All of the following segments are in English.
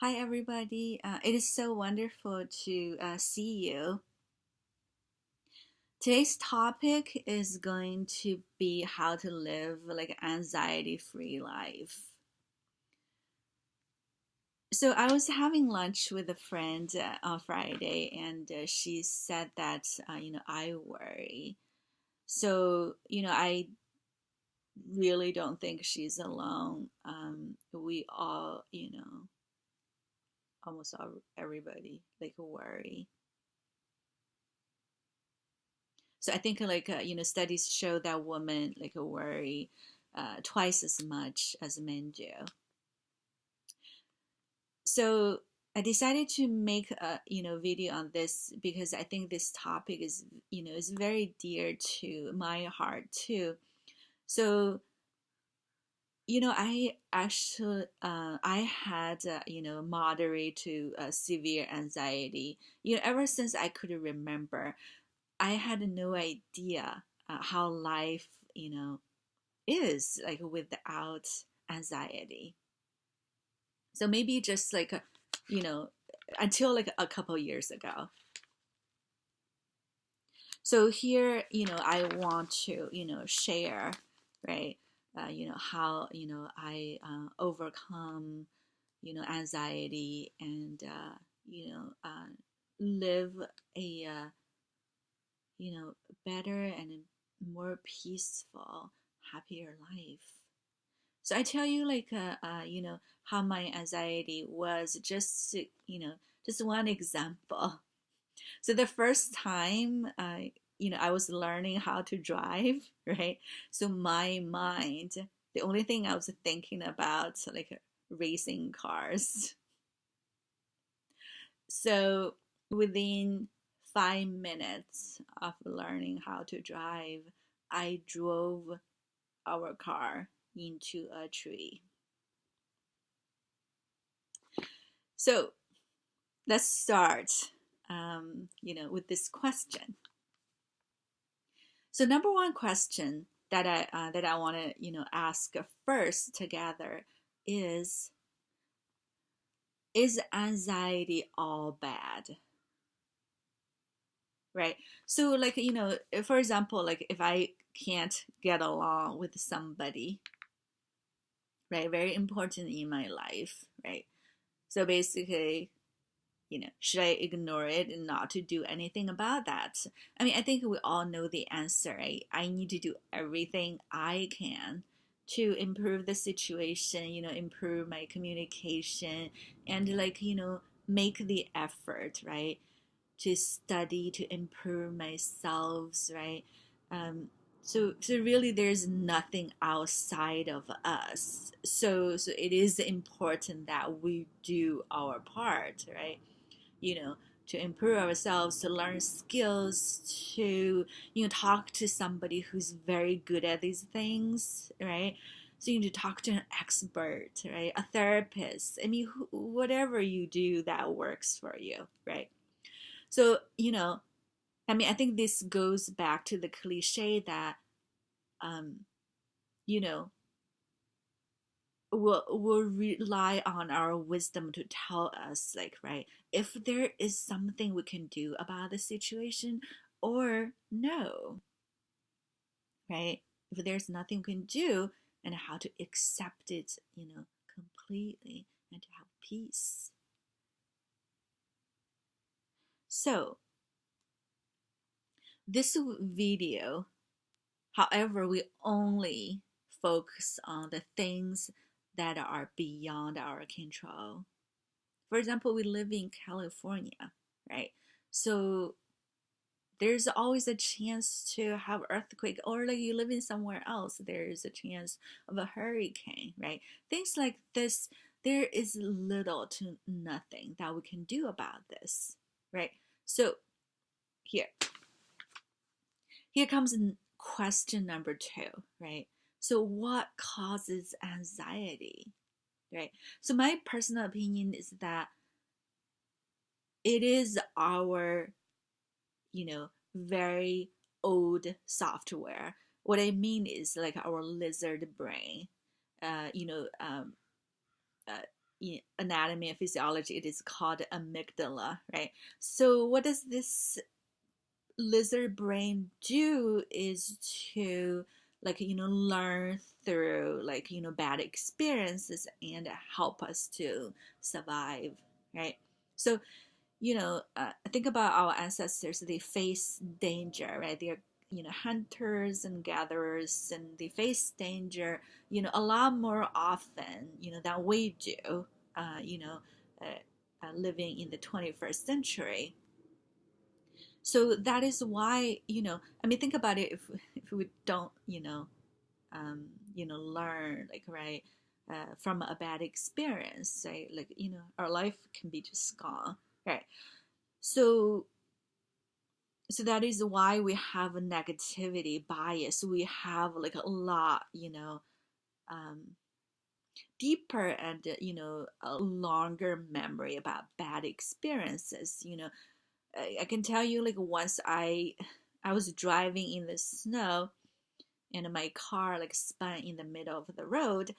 Hi, everybody. It is so wonderful to see you. Today's topic is going to be how to live like anxiety-free life. So I was having lunch with a friend on Friday, and she said that I worry. So I really don't think she's alone. We all almost everybody like worry. So I think studies show that women like worry twice as much as men do. So I decided to make a video on this because I think this topic is very dear to my heart too. So I actually I had moderate to severe anxiety. Ever since I could remember, I had no idea how life, is like without anxiety. So maybe just like, you know, until like a couple years ago. So here, I want to, share, right? How, I overcome, anxiety and, live a, better and more peaceful, happier life. So I tell you, like, how my anxiety was just, just one example. So the first time, I was learning how to drive, right? So my mind, the only thing I was thinking about, like, racing cars. So within 5 minutes of learning how to drive, I drove our car into a tree. So let's start, with this question. So number one question that I want to ask first together is anxiety all bad? Right. So like for example, like if I can't get along with somebody, right, very important in my life, right? So basically, should I ignore it and not to do anything about that? I mean, I think we all know the answer, right? I need to do everything I can to improve the situation, improve my communication and like, make the effort, right? To study, to improve myself, right? Um, so really there's nothing outside of us. So it is important that we do our part, right? you know to improve ourselves, to learn skills, to talk to somebody who's very good at these things, right? So you need to talk to an expert, right? A therapist. I mean, whatever you do that works for you, right? So I mean, I think this goes back to the cliche that um you know will rely on our wisdom to tell us, like, right, if there is something we can do about the situation or no, right? If there's nothing we can do, and how to accept it, completely, and to have peace. So this video, however, we only focus on the things that are beyond our control. For example, we live in California, right? So there's always a chance to have earthquake, or like you live in somewhere else, there is a chance of a hurricane, right? Things like this, there is little to nothing that we can do about this, right? So here, here comes question number two, right? So what causes anxiety, right? So my personal opinion is that it is our very old software. What I mean is like our lizard brain. Uh, you know, um, uh, anatomy and physiology, it is called amygdala, right? So what does this lizard brain do is to learn through bad experiences and help us to survive, right? So think about our ancestors. They face danger, right? They're hunters and gatherers, and they face danger a lot more often than we do, uh, you know living in the 21st century. So that is why I mean, think about it. If we don't learn, right, from a bad experience, right, our life can be just gone, right? So that is why we have a negativity bias. We have a lot um, deeper and a longer memory about bad experiences. I can tell you, once I was driving in the snow and my car spun in the middle of the road.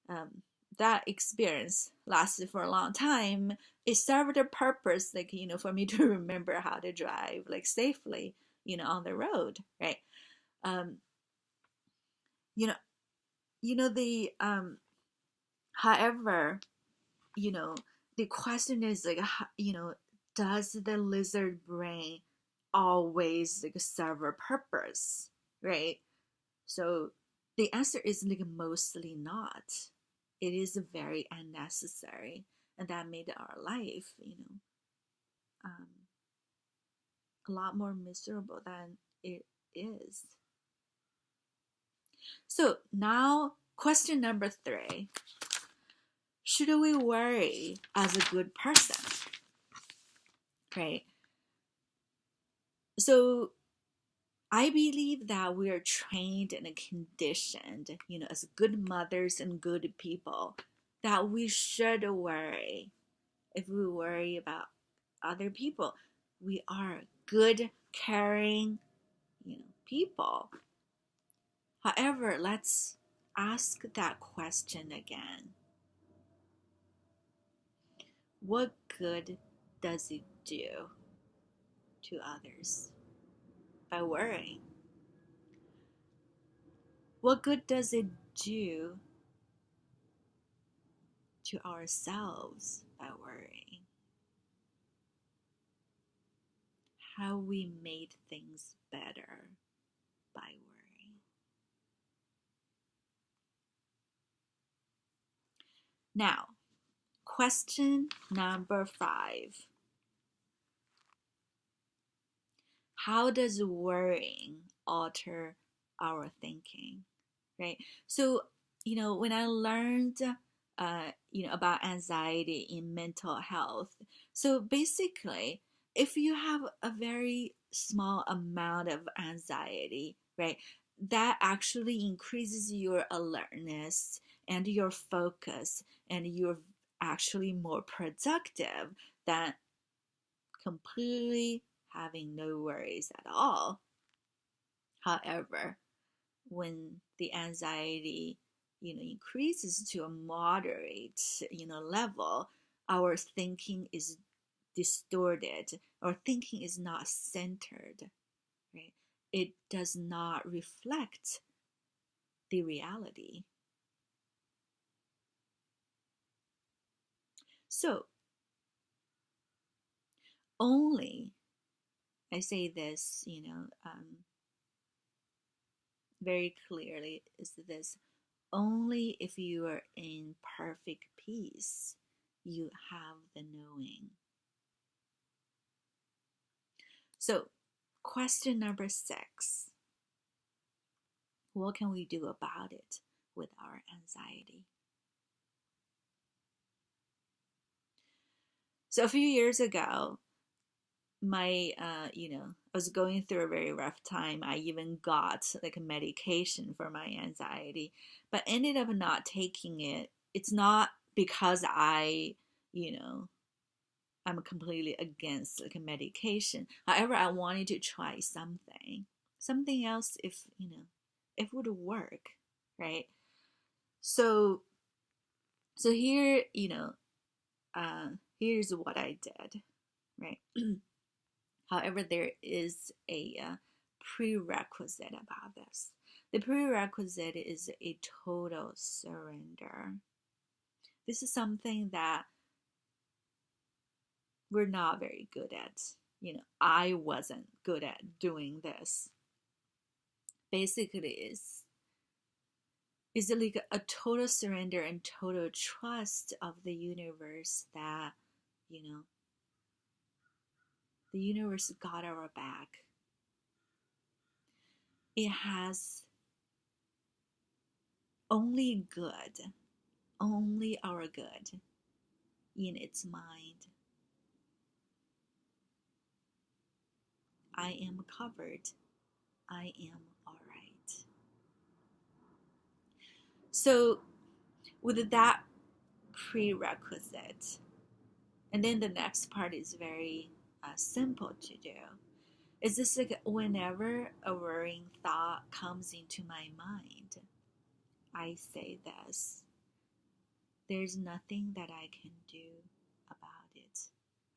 um, that experience lasted for a long time. It served a purpose, for me to remember how to drive safely on the road, right? um, you know the however, you know the question is does the lizard brain always serve a purpose, right? So the answer is mostly not. It is very unnecessary, and that made our life um, a lot more miserable than it is. So now, question number 3: should we worry as a good person, right? So I believe that we are trained and conditioned, as good mothers and good people, that we should worry. If we worry about other people, we are good, caring, people. However, let's ask that question again. What good does it do to others by worrying? What good does it do to ourselves by worrying? How we made things better by worrying. Now, question number 5. How does worrying alter our thinking, right? So, when I learned, about anxiety in mental health, so basically, if you have a very small amount of anxiety, right, that actually increases your alertness and your focus, and you're actually more productive than completely having no worries at all. However, when the anxiety, increases to a moderate, level, our thinking is distorted. Our thinking is not centered, right? It does not reflect the reality. So, only, I say this, very clearly, is this: only if you are in perfect peace you have the knowing. So, question number 6: what can we do about it with our anxiety? So, a few years ago, I was going through a very rough time. I even got a medication for my anxiety, but ended up not taking it. It's not because you know, I'm completely against a medication. However, I wanted to try something else, if if it would work, right? So So here, here's what I did, right? However, there is a prerequisite about this. The prerequisite is a total surrender. This is something that we're not very good at. I wasn't good at doing this. Basically, is it like a total surrender and total trust of the universe that, the universe got our back. It has only good, only our good in its mind. I am covered. I am all right. So, with that prerequisite, and then the next part is very simple to do. Is this like whenever a worrying thought comes into my mind, I say this: there's nothing that I can do about it.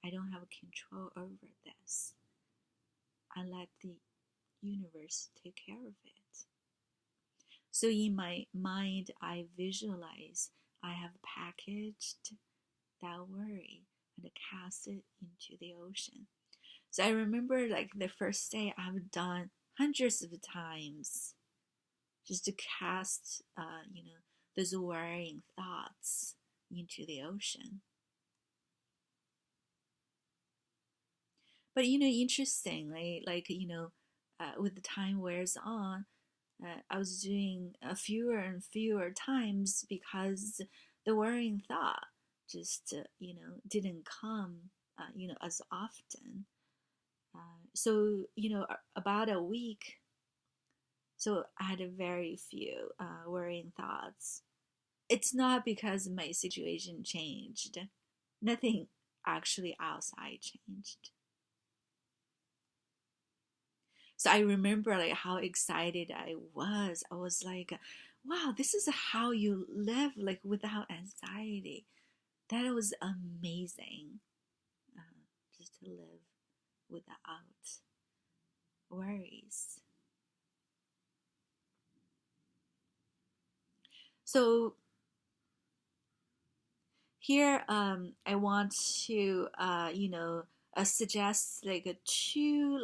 I don't have control over this. I let the universe take care of it. So in my mind, I visualize I have packaged that worry and cast it into the ocean. So I remember like the first day I've done hundreds of times just to cast, those worrying thoughts into the ocean. But interestingly, with the time wears on, I was doing fewer and fewer times because the worrying thought just, didn't come, as often. So, about a week, so I had a very few worrying thoughts. It's not because my situation changed. Nothing actually outside changed. So I remember like how excited I was. I was like, wow, this is how you live like without anxiety. That was amazing. Just to live without worries. So here, I want to, suggest like two,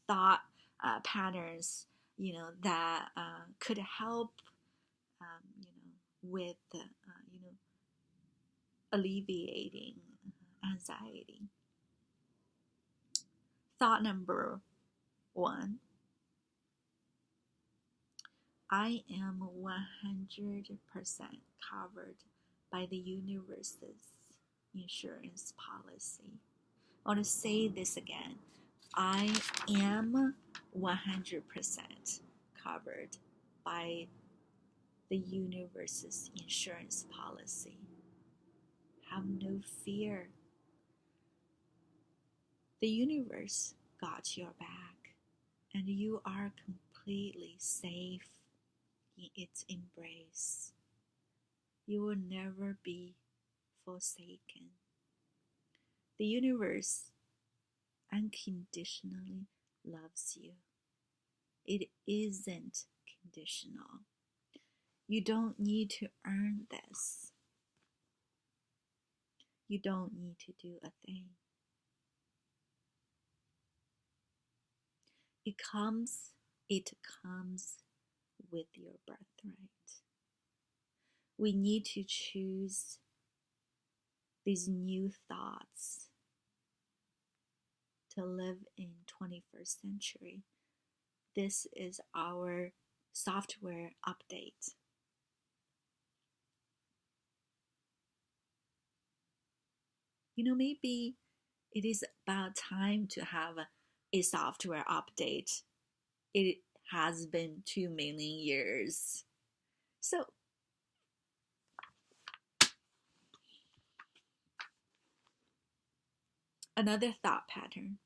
thought patterns, that could help, with, alleviating anxiety. Thought number one: I am 100% covered by the universe's insurance policy. I want to say this again. I am 100% covered by the universe's insurance policy. Have no fear. The universe got your back, and you are completely safe in its embrace. You will never be forsaken. The universe unconditionally loves you. It isn't conditional. You don't need to earn this. You don't need to do a thing. It comes with your birthright. We need to choose these new thoughts to live in 21st century. This is our software update. Maybe it is about time to have a software update. It has been 2 million years. So, another thought pattern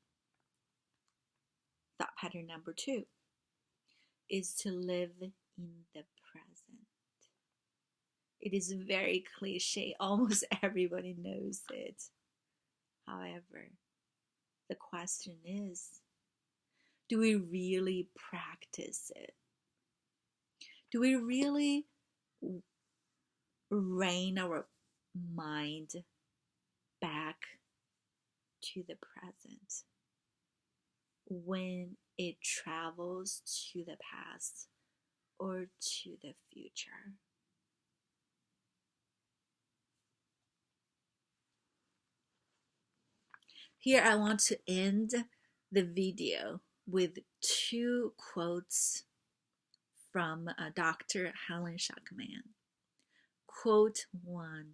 number 2, is to live in the present. It is very cliche. Almost everybody knows it. However, the question is, do we really practice it? Do we really rein our mind back to the present when it travels to the past or to the future? Here I want to end the video with two quotes from Dr. Helen Schucman. Quote 1: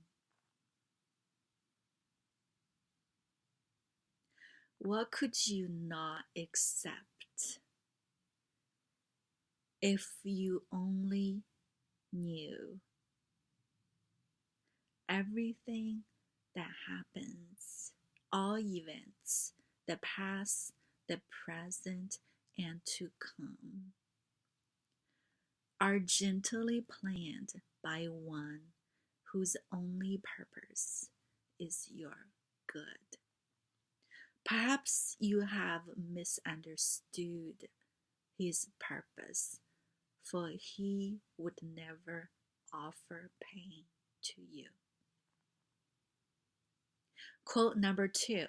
what could you not accept if you only knew everything that happens, all events, the past, the present, and to come, are gently planned by one whose only purpose is your good? Perhaps you have misunderstood his purpose, for he would never offer pain to you. Quote number 2: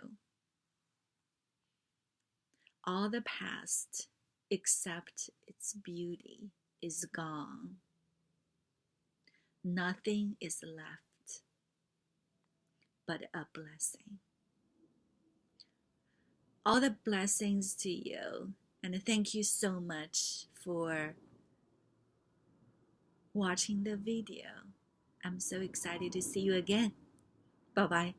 all the past, except its beauty, is gone. Nothing is left but a blessing. All the blessings to you, and thank you so much for watching the video. I'm so excited to see you again. Bye-bye.